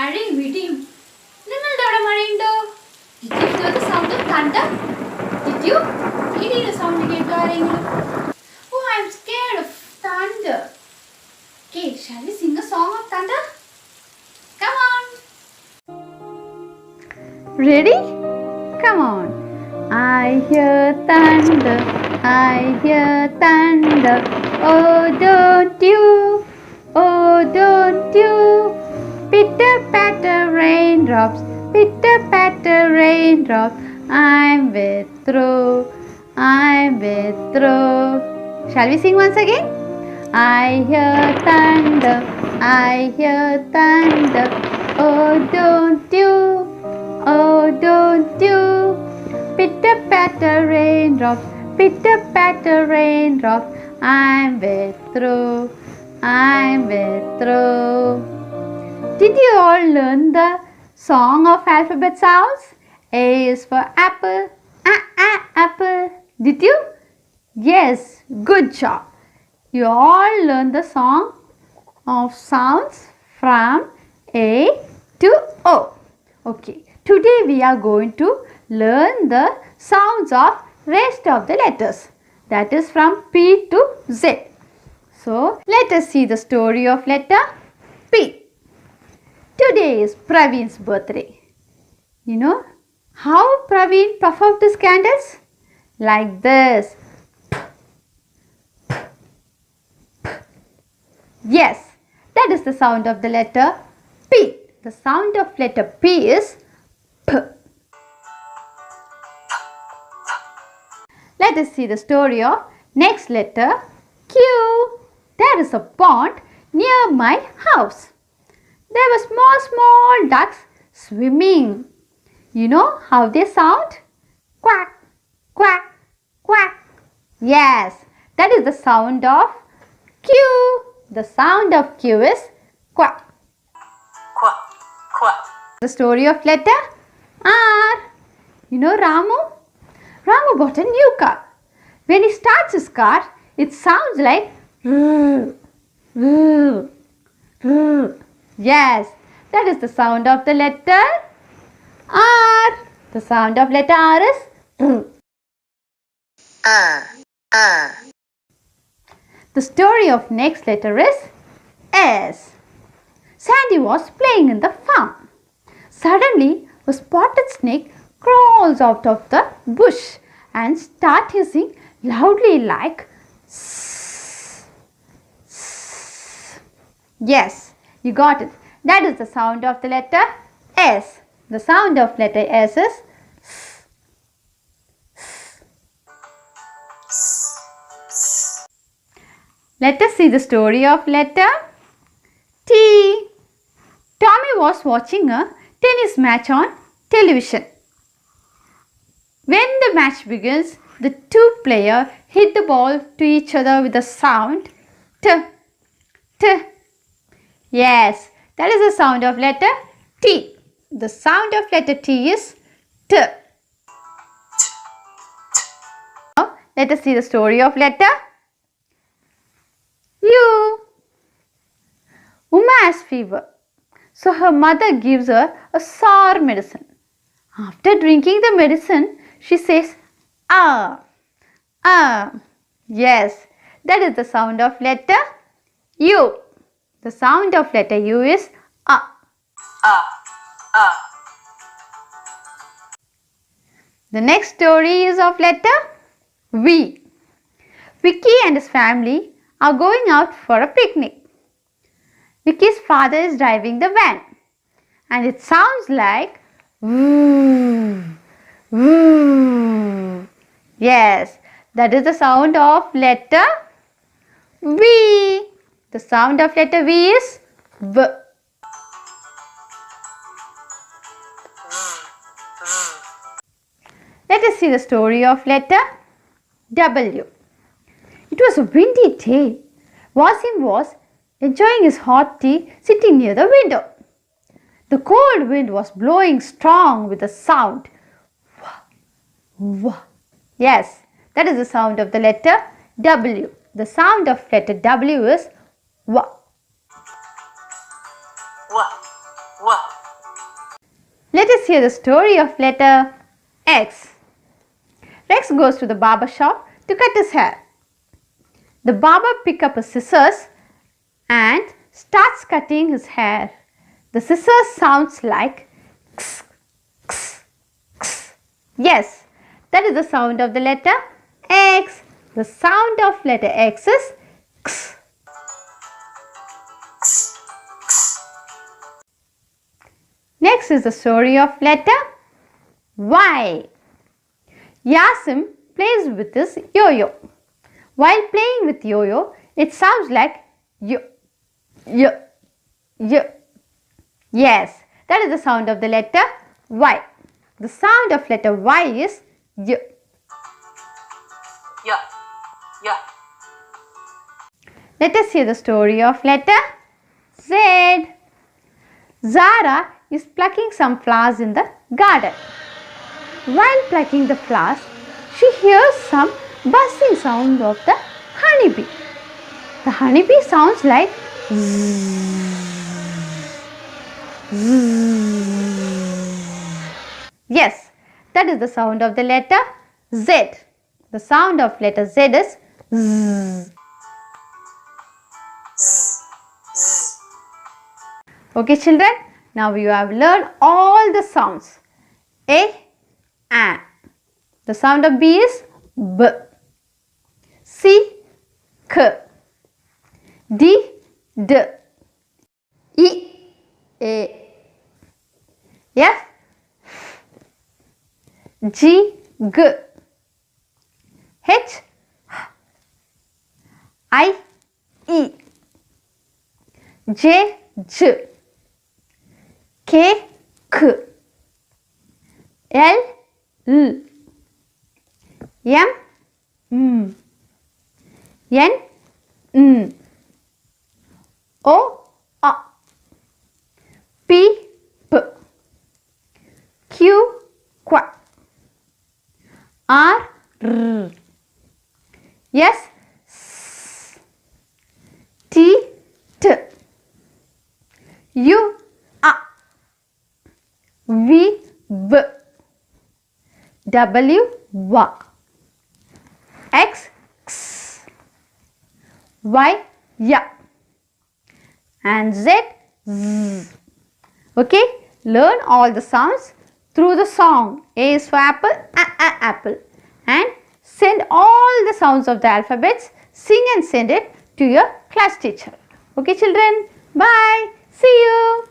മഴയും ഇടിയും. നിങ്ങളുടെ അവിടെ മഴയുണ്ടോ? Did you hear the sound of thunder? Did you? ഇടിയുടെ സൗണ്ട് കേട്ടോ ആരെങ്കിലും? Oh, I'm scared of thunder. Okay, shall we sing a song of thunder? Come on. Ready? Come on. I hear thunder. I hear thunder. Oh, don't you? Oh, don't you? Pitter patter raindrops. Pitter patter raindrops. I'm with through. I'm with through. Shall we sing once again? I hear thunder. I hear thunder. Oh, don't you? Oh, don't you? Pitter patter raindrops. Pitter patter raindrops. I'm with through. I'm with through. Did you all learn the song of alphabet sounds? A is for apple. Apple. Did you? Yes, good job. You all learned the song of sounds from A to O. Okay, today we are going to learn the sounds of rest of the letters. That is from P to Z. So, let us see the story of letter P. Today is Praveen's birthday. You know how Praveen puff out his candles? Like this. Yes, that is the sound of the letter P. The sound of letter P is P. Let us see the story of next letter Q. There is a pond near my house. There were small ducks swimming. You know how they sound? Quack, quack, quack. Yes, that is the sound of Q. The sound of Q is quack. Quack, quack. The story of letter R. You know Ramu? Ramu bought a new car. When he starts his car, it sounds like Yes, that is the sound of the letter R. The sound of letter R is The story of next letter is S. Sandy was playing in the farm. Suddenly, a spotted snake crawls out of the bush and starts hissing loudly like "Sss, sss." Yes, you got it. That is the sound of the letter S. The sound of letter S is Let us see the story of letter T. Tommy was watching a tennis match on television. When the match begins, the two players hit the ball to each other with a sound T. T. Yes, that is the sound of letter T. The sound of letter T is T. Now, let us see the story of letter U. Uma has fever, so her mother gives her a sour medicine. After drinking the medicine, she says, ah, ah. Yes, that is the sound of letter U. The sound of letter U is ah. The next story is of letter V. Vicky and his family are going out for a picnic. Vicky's father is driving the van and it sounds like woo, woo. Yes, that is the sound of letter V. The sound of letter V is V. Let us see the story of letter W. It was a windy day. Wasim was enjoying his hot tea sitting near the window. The cold wind was blowing strong with a sound. Wah, wah. Yes, that is the sound of the letter W. The sound of letter W is wah. Wah, wah. Let us hear the story of letter X. Rex goes to the barber shop to cut his hair. The barber picks up his scissors and starts cutting his hair. The scissors sounds like x, x, x. Yes, that is the sound of the letter X. The sound of letter X is x. Next is the story of letter Y. Yasim plays with his yo-yo. While playing with yo-yo, it sounds like yo, yo, yo. Yes, that is the sound of the letter Y. The sound of letter Y is yo. Yeah. Yeah. Let us hear the story of letter Z. Zara is plucking some flowers in the garden. While plucking the flowers, she hears some buzzing sound of the honeybee. The honeybee sounds like zzz, zzz. Yes, that is the sound of the letter Z. The sound of letter Z is zzz. Okay children, now you have learned all the sounds. A, The sound of B is B. C, K. D, D. E, A. F, G, G. H, I, E. J, J. K, K. L, L. M, M. N, N. O, A. P, P. Q, Q. R, R. S, S. T, T. U, A. V, V. W, W. X, X. Y, Y. And Z, Z. Okay, learn all the sounds through the song. A is for apple, apple. And send all the sounds of the alphabets, sing and send it to your class teacher. Okay children, bye. See you.